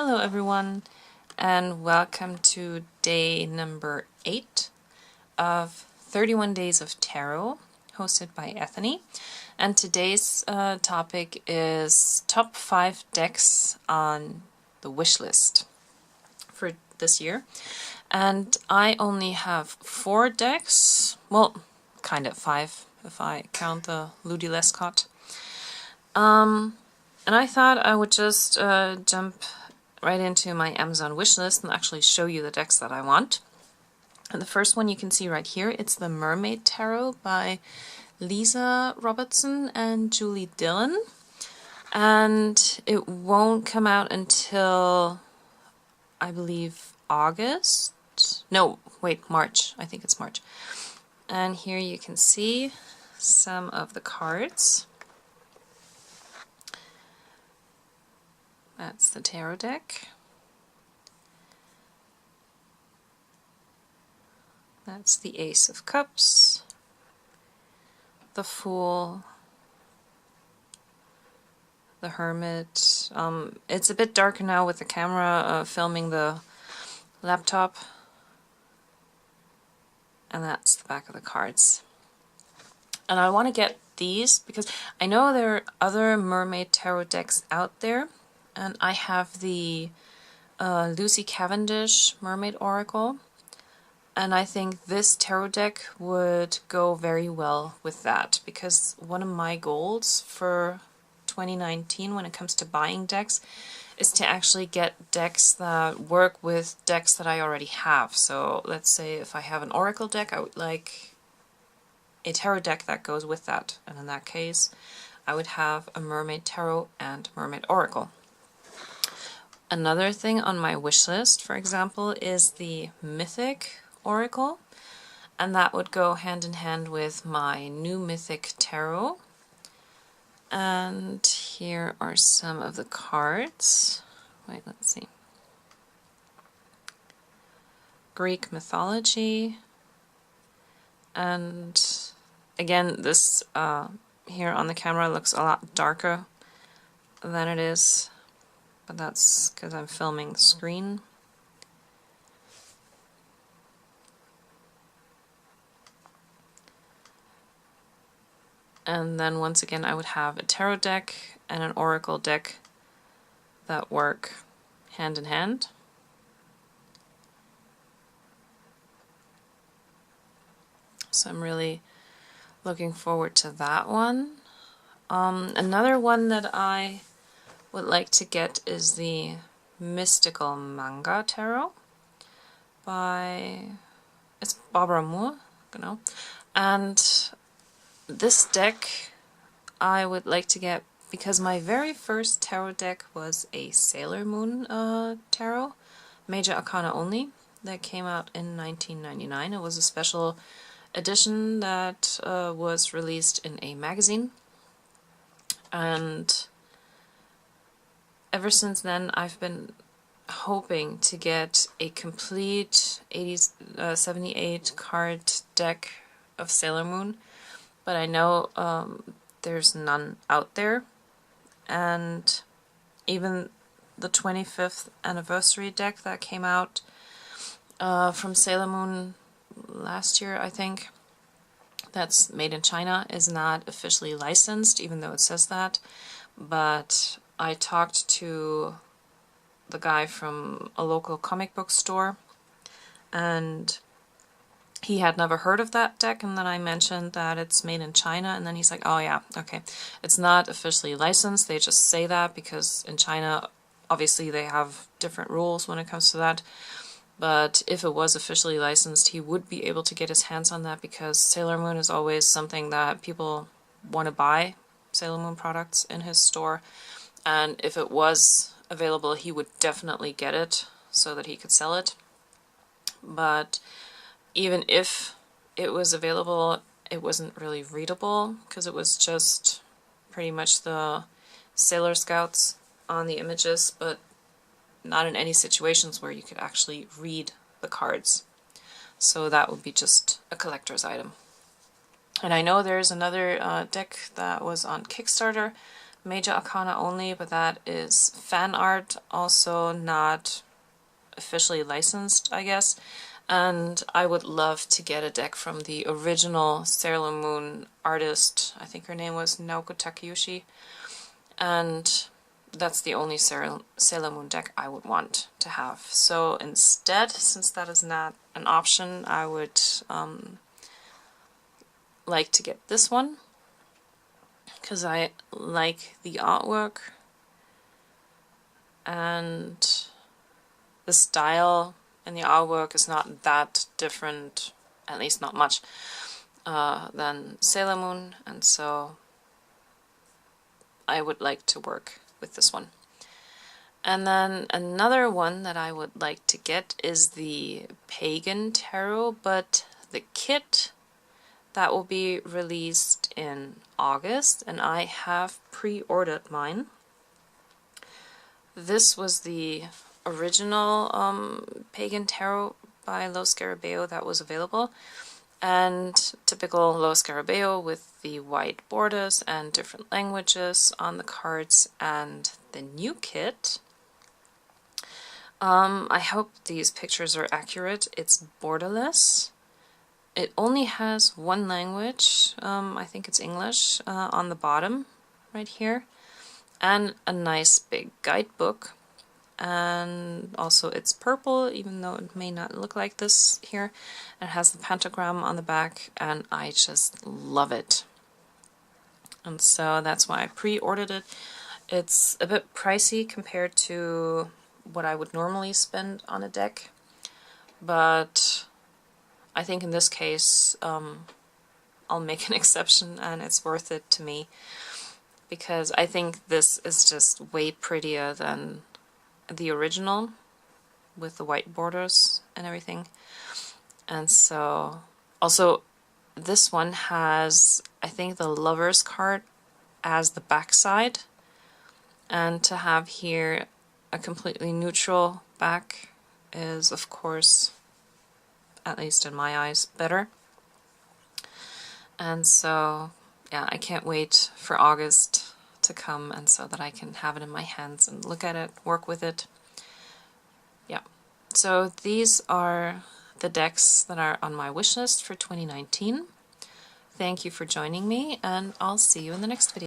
Hello everyone, and welcome to day number 8 of 31 Days of Tarot, hosted by Ethany. And today's topic is top 5 decks on the wish list for this year. And I only have 4 decks, well, kind of 5 if I count the Ludi Lescott. And I thought I would just jump right into my Amazon wishlist and actually show you the decks that I want. And the first one you can see right here, it's the Mermaid Tarot by Lisa Robertson and Julie Dillon. And it won't come out until, I believe, August? No, wait, March. I think it's March. And here you can see some of the cards. That's the tarot deck. That's the Ace of Cups, the Fool, the Hermit. It's a bit darker now with the camera filming the laptop. And that's the back of the cards. And I want to get these because I know there are other Mermaid Tarot decks out there. And I have the Lucy Cavendish Mermaid Oracle, and I think this tarot deck would go very well with that, because one of my goals for 2019 when it comes to buying decks is to actually get decks that work with decks that I already have. So let's say if I have an Oracle deck, I would like a tarot deck that goes with that, and in that case I would have a Mermaid Tarot and Mermaid Oracle. Another thing on my wish list, for example, is the Mythic Oracle, and that would go hand in hand with my new Mythic Tarot. And here are some of the cards. Wait, let's see. Greek mythology, and again, this here on the camera looks a lot darker than it is. But that's because I'm filming the screen. And then once again I would have a tarot deck and an oracle deck that work hand in hand. So I'm really looking forward to that one. Another one that I would like to get is the Mystical Manga Tarot by, it's Barbara Moore, you know. And this deck I would like to get because my very first tarot deck was a Sailor Moon tarot, Major Arcana only, that came out in 1999. It was a special edition that was released in a magazine, and ever since then I've been hoping to get a complete 78 card deck of Sailor Moon, but I know there's none out there. And even the 25th anniversary deck that came out from Sailor Moon last year, I think, that's made in China, is not officially licensed, even though it says that. But I talked to the guy from a local comic book store, and he had never heard of that deck, and then I mentioned that it's made in China, and then he's like, oh yeah, okay, it's not officially licensed, they just say that because in China obviously they have different rules when it comes to that, but if it was officially licensed he would be able to get his hands on that, because Sailor Moon is always something that people want to buy, Sailor Moon products in his store. And if it was available, he would definitely get it so that he could sell it. But even if it was available, it wasn't really readable, because it was just pretty much the Sailor Scouts on the images, but not in any situations where you could actually read the cards. So that would be just a collector's item. And I know there's another deck that was on Kickstarter, Major Arcana only, but that is fan art, also not officially licensed, I guess. And I would love to get a deck from the original Sailor Moon artist. I think her name was Naoko Takeuchi. And that's the only Sailor Moon deck I would want to have. So instead, since that is not an option, I would like to get this one, because I like the artwork and the style and the artwork is not that different, at least not much, than Sailor Moon, and so I would like to work with this one. And then another one that I would like to get is the Pagan Tarot, but the kit that will be released in August, and I have pre-ordered mine. This was the original Pagan Tarot by Lo Scarabeo that was available, and typical Lo Scarabeo with the white borders and different languages on the cards. And the new kit, I hope these pictures are accurate. It's borderless. It only has one language, I think it's English, on the bottom right here, and a nice big guidebook. And also it's purple, even though it may not look like this here. It has the pentagram on the back, and I just love it. And so that's why I pre-ordered it. It's a bit pricey compared to what I would normally spend on a deck, but I think in this case I'll make an exception, and it's worth it to me, because I think this is just way prettier than the original with the white borders and everything. And so also this one has, I think, the Lover's card as the backside, and to have here a completely neutral back is, of course, at least in my eyes, better. And so yeah, I can't wait for August to come, and so that I can have it in my hands and look at it, work with it. Yeah, so these are the decks that are on my wish list for 2019. Thank you for joining me, and I'll see you in the next video.